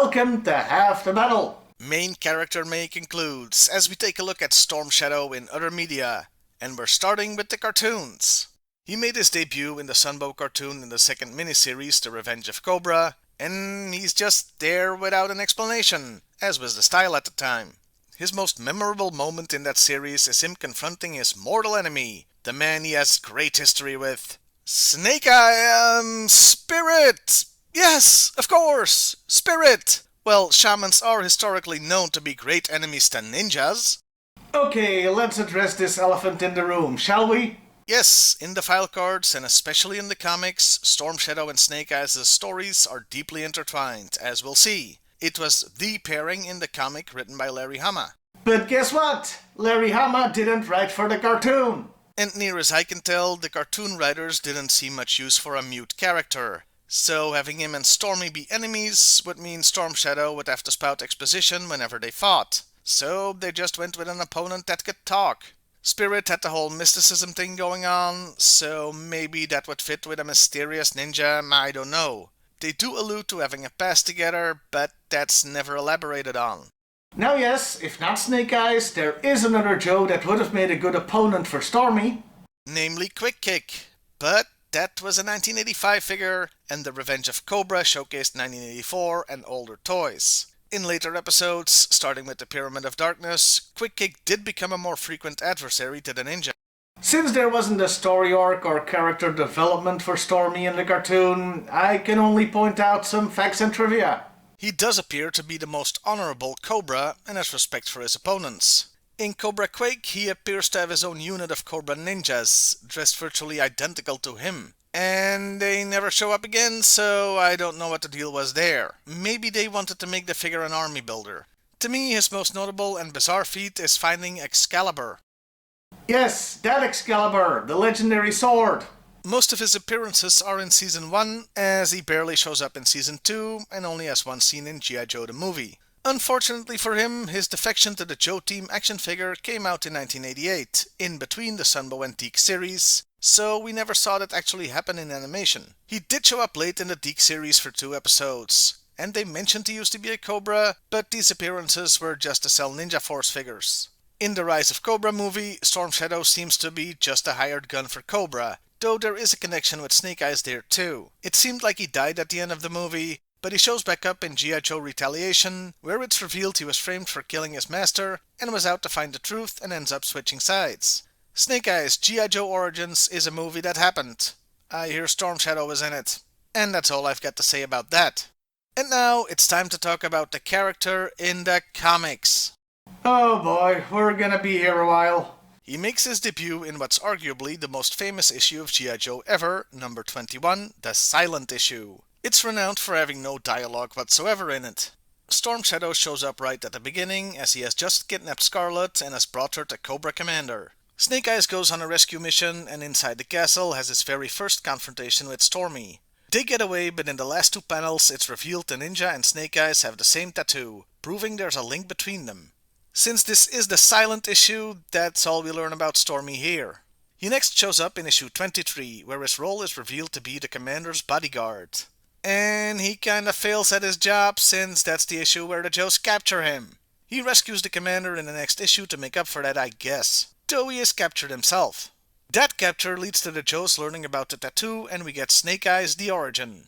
welcome to Half the Battle. Main character make includes, as we take a look at Storm Shadow in other media, and we're starting with the cartoons. He made his debut in the Sunbow cartoon in the second miniseries, The Revenge of Cobra, and he's just there without an explanation, as was the style at the time. His most memorable moment in that series is him confronting his mortal enemy, the man he has great history with. Snake Eye, Spirit! Yes, of course, Spirit! Well, shamans are historically known to be great enemies to ninjas. Okay, let's address this elephant in the room, shall we? Yes, in the file cards, and especially in the comics, Storm Shadow and Snake Eyes' stories are deeply intertwined, as we'll see. It was the pairing in the comic written by Larry Hama. But guess what? Larry Hama didn't write for the cartoon. And near as I can tell, the cartoon writers didn't see much use for a mute character. So having him and Stormy be enemies would mean Storm Shadow would have to spout exposition whenever they fought. So they just went with an opponent that could talk. Spirit had the whole mysticism thing going on, so maybe that would fit with a mysterious ninja, I don't know. They do allude to having a past together, but that's never elaborated on. Now yes, if not Snake Eyes, there is another Joe that would have made a good opponent for Stormy. Namely Quick Kick. But that was a 1985 figure, and The Revenge of Cobra showcased 1984 and older toys. In later episodes, starting with the Pyramid of Darkness, Quick Kick did become a more frequent adversary to the ninja. Since there wasn't a story arc or character development for Stormy in the cartoon, I can only point out some facts and trivia. He does appear to be the most honorable Cobra and has respect for his opponents. In Cobra Quake, he appears to have his own unit of Cobra ninjas, dressed virtually identical to him. And they never show up again, so I don't know what the deal was there. Maybe they wanted to make the figure an army builder. To me, his most notable and bizarre feat is finding Excalibur. Yes, that Excalibur, the legendary sword. Most of his appearances are in Season 1, as he barely shows up in Season 2 and only has one scene in G.I.Joe the movie. Unfortunately for him, his defection to the Joe Team action figure came out in 1988, in between the Sunbow and Deke series, so we never saw that actually happen in animation. He did show up late in the Deke series for 2 episodes, and they mentioned he used to be a Cobra, but these appearances were just to sell Ninja Force figures. In the Rise of Cobra movie, Storm Shadow seems to be just a hired gun for Cobra, though there is a connection with Snake Eyes there too. It seemed like he died at the end of the movie, but he shows back up in G.I.Joe Retaliation, where it's revealed he was framed for killing his master and was out to find the truth and ends up switching sides. Snake Eyes G.I. Joe Origins is a movie that happened. I hear Storm Shadow is in it. And that's all I've got to say about that. And now it's time to talk about the character in the comics. Oh boy, we're gonna be here a while. He makes his debut in what's arguably the most famous issue of G.I. Joe ever, number 21, the Silent Issue. It's renowned for having no dialogue whatsoever in it. Storm Shadow shows up right at the beginning, as he has just kidnapped Scarlet and has brought her to Cobra Commander. Snake Eyes goes on a rescue mission and inside the castle has his very first confrontation with Stormy. They get away, but in the last 2 panels it's revealed the Ninja and Snake Eyes have the same tattoo, proving there's a link between them. Since this is the silent issue, that's all we learn about Stormy here. He next shows up in issue 23, where his role is revealed to be the commander's bodyguard. And he kinda fails at his job, since that's the issue where the Joes capture him. He rescues the commander in the next issue to make up for that, I guess, though he is captured himself. That capture leads to the Joes learning about the tattoo, and we get Snake Eyes the origin.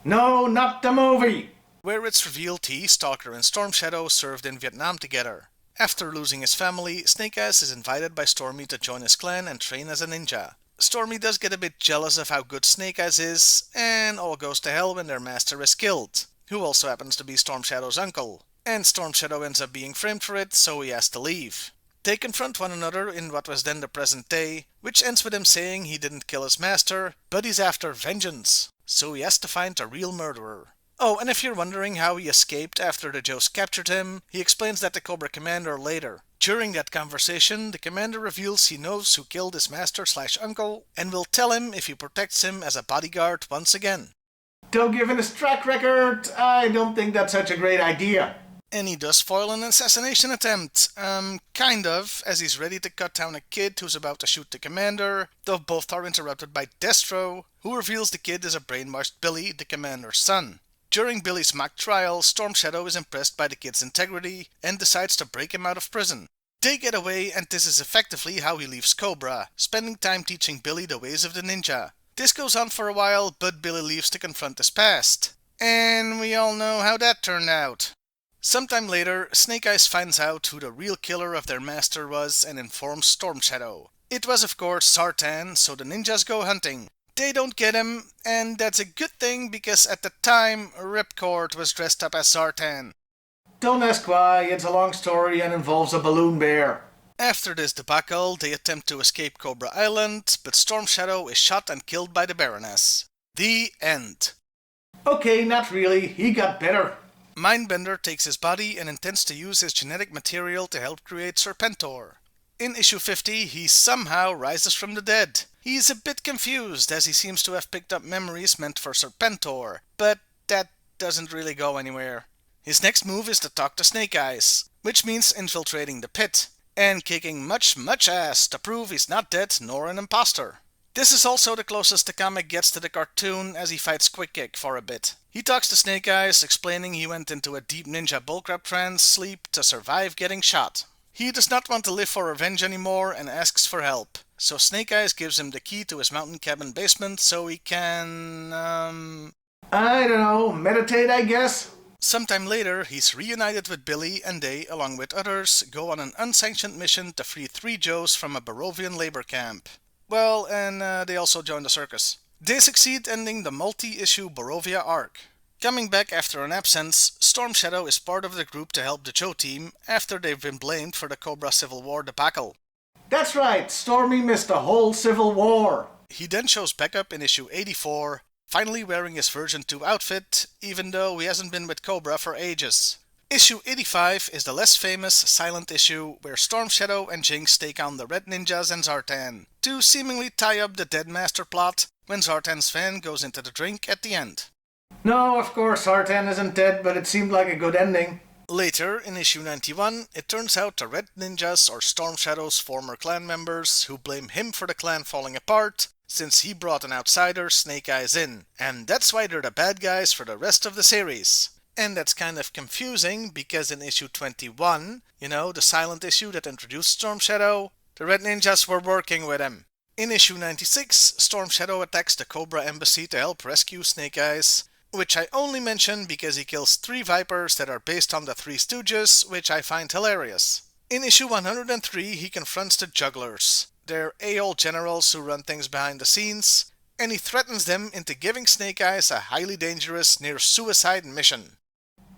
No, not the movie! Where it's revealed he, Stalker, and Storm Shadow served in Vietnam together. After losing his family, Snake Eyes is invited by Stormy to join his clan and train as a ninja. Stormy does get a bit jealous of how good Snake Eyes is, and all goes to hell when their master is killed, who also happens to be Storm Shadow's uncle. And Storm Shadow ends up being framed for it, so he has to leave. They confront one another in what was then the present day, which ends with him saying he didn't kill his master, but he's after vengeance, so he has to find the real murderer. Oh, and if you're wondering how he escaped after the Joes captured him, he explains that to Cobra Commander later. During that conversation, the commander reveals he knows who killed his master/uncle, and will tell him if he protects him as a bodyguard once again. Though given his track record, I don't think that's such a great idea. And he does foil an assassination attempt. Kind of, as he's ready to cut down a kid who's about to shoot the commander, though both are interrupted by Destro, who reveals the kid is a brainwashed Billy, the commander's son. During Billy's mock trial, Storm Shadow is impressed by the kid's integrity and decides to break him out of prison. They get away, and this is effectively how he leaves Cobra, spending time teaching Billy the ways of the ninja. This goes on for a while, but Billy leaves to confront his past. And we all know how that turned out. Sometime later, Snake Eyes finds out who the real killer of their master was and informs Storm Shadow. It was of course Zartan, so the ninjas go hunting. They don't get him, and that's a good thing because at the time, Ripcord was dressed up as Zartan. Don't ask why, it's a long story and involves a balloon bear. After this debacle, they attempt to escape Cobra Island, but Storm Shadow is shot and killed by the Baroness. The end. Okay, not really, he got better. Mindbender takes his body and intends to use his genetic material to help create Serpentor. In issue 50, he somehow rises from the dead. He's a bit confused as he seems to have picked up memories meant for Serpentor, but that doesn't really go anywhere. His next move is to talk to Snake Eyes, which means infiltrating the pit, and kicking much ass to prove he's not dead nor an imposter. This is also the closest the comic gets to the cartoon as he fights Quick Kick for a bit. He talks to Snake Eyes, explaining he went into a deep ninja bullcrap trance sleep to survive getting shot. He does not want to live for revenge anymore and asks for help, so Snake Eyes gives him the key to his mountain cabin basement so he can, I don't know, meditate I guess? Sometime later, he's reunited with Billy and they, along with others, go on an unsanctioned mission to free 3 Joes from a Barovian labor camp. Well, and they also join the circus. They succeed ending the multi-issue Barovia arc. Coming back after an absence, Storm Shadow is part of the group to help the Joe team after they've been blamed for the Cobra Civil War debacle. That's right, Stormy missed the whole Civil War. He then shows back up in issue 84, finally wearing his version 2 outfit, even though he hasn't been with Cobra for ages. Issue 85 is the less famous silent issue where Storm Shadow and Jinx take on the Red Ninjas and Zartan to seemingly tie up the Dead Master plot when Zartan's van goes into the drink at the end. No, of course, Zartan isn't dead, but it seemed like a good ending. Later, in issue 91, it turns out the Red Ninjas are Storm Shadow's former clan members who blame him for the clan falling apart since he brought an outsider, Snake Eyes, in. And that's why they're the bad guys for the rest of the series. And that's kind of confusing because in issue 21, the silent issue that introduced Storm Shadow, the Red Ninjas were working with him. In issue 96, Storm Shadow attacks the Cobra Embassy to help rescue Snake Eyes, which I only mention because he kills 3 Vipers that are based on the 3 Stooges, which I find hilarious. In issue 103, he confronts the Jugglers. They're a-hole generals who run things behind the scenes, and he threatens them into giving Snake Eyes a highly dangerous, near-suicide mission.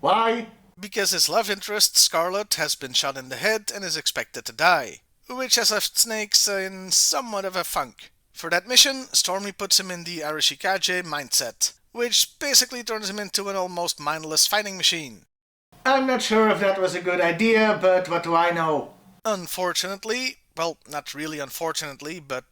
Why? Because his love interest, Scarlet, has been shot in the head and is expected to die, which has left Snakes in somewhat of a funk. For that mission, Stormy puts him in the Arishikaze mindset, which basically turns him into an almost mindless fighting machine. I'm not sure if that was a good idea, but what do I know? Unfortunately, well, not really unfortunately, but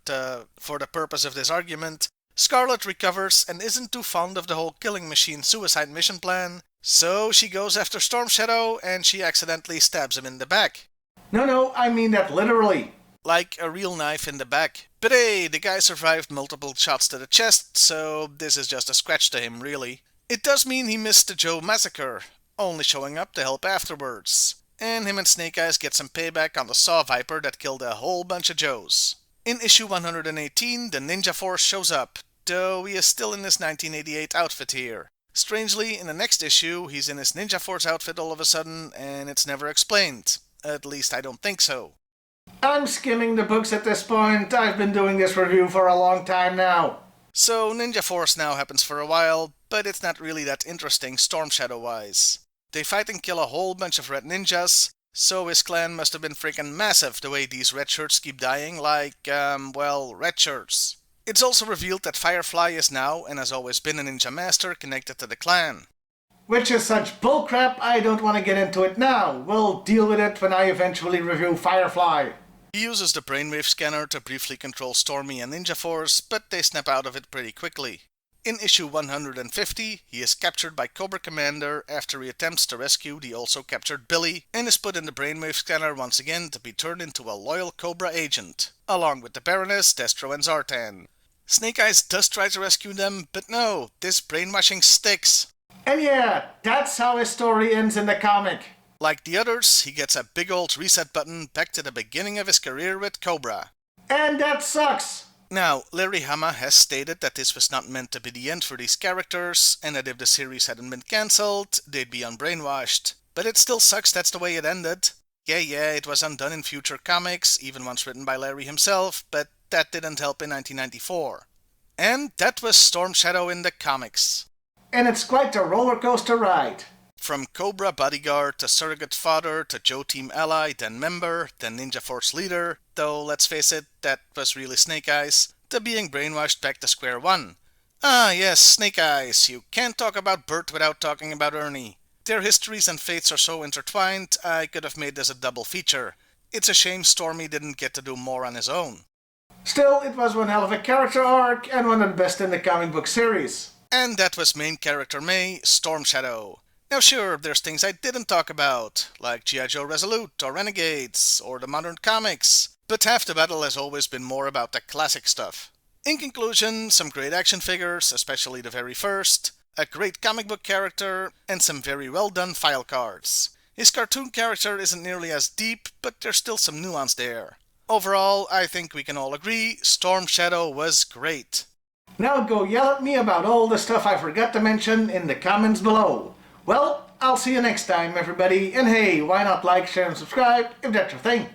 for the purpose of this argument, Scarlet recovers and isn't too fond of the whole killing machine suicide mission plan, so she goes after Storm Shadow and she accidentally stabs him in the back. No, I mean that literally. Like a real knife in the back. But hey, the guy survived multiple shots to the chest, so this is just a scratch to him, really. It does mean he missed the Joe massacre, only showing up to help afterwards. And him and Snake Eyes get some payback on the Saw Viper that killed a whole bunch of Joes. In issue 118, the Ninja Force shows up, though he is still in his 1988 outfit here. Strangely, in the next issue, he's in his Ninja Force outfit all of a sudden, and it's never explained. At least I don't think so. I'm skimming the books at this point. I've been doing this review for a long time now. So Ninja Force now happens for a while, but it's not really that interesting Storm Shadow-wise. They fight and kill a whole bunch of red ninjas, so his clan must have been freaking massive the way these red shirts keep dying like, red shirts. It's also revealed that Firefly is now, and has always been, a ninja master connected to the clan. Which is such bullcrap, I don't want to get into it now. We'll deal with it when I eventually review Firefly. He uses the brainwave scanner to briefly control Stormy and Ninja Force, but they snap out of it pretty quickly. In issue 150, he is captured by Cobra Commander after he attempts to rescue the also captured Billy, and is put in the brainwave scanner once again to be turned into a loyal Cobra agent, along with the Baroness, Destro, and Zartan. Snake Eyes does try to rescue them, but no, this brainwashing sticks. And yeah, that's how his story ends in the comic. Like the others, he gets a big old reset button back to the beginning of his career with Cobra. And that sucks! Now, Larry Hama has stated that this was not meant to be the end for these characters, and that if the series hadn't been cancelled, they'd be unbrainwashed. But it still sucks that's the way it ended. Yeah, it was undone in future comics, even once written by Larry himself, but that didn't help in 1994. And that was Storm Shadow in the comics. And it's quite a roller coaster ride. From Cobra bodyguard to surrogate father to Joe Team ally, then member, then Ninja Force leader, though let's face it, that was really Snake Eyes, to being brainwashed back to square one. Ah yes, Snake Eyes, you can't talk about Bert without talking about Ernie. Their histories and fates are so intertwined, I could have made this a double feature. It's a shame Stormy didn't get to do more on his own. Still, it was one hell of a character arc and one of the best in the comic book series. And that was main character May, Storm Shadow. Now sure, there's things I didn't talk about, like G.I.Joe Resolute or Renegades or the modern comics, but half the battle has always been more about the classic stuff. In conclusion, some great action figures, especially the very first, a great comic book character, and some very well done file cards. His cartoon character isn't nearly as deep, but there's still some nuance there. Overall, I think we can all agree, Storm Shadow was great. Now go yell at me about all the stuff I forgot to mention in the comments below. Well, I'll see you next time, everybody, and hey, why not like, share, and subscribe if that's your thing.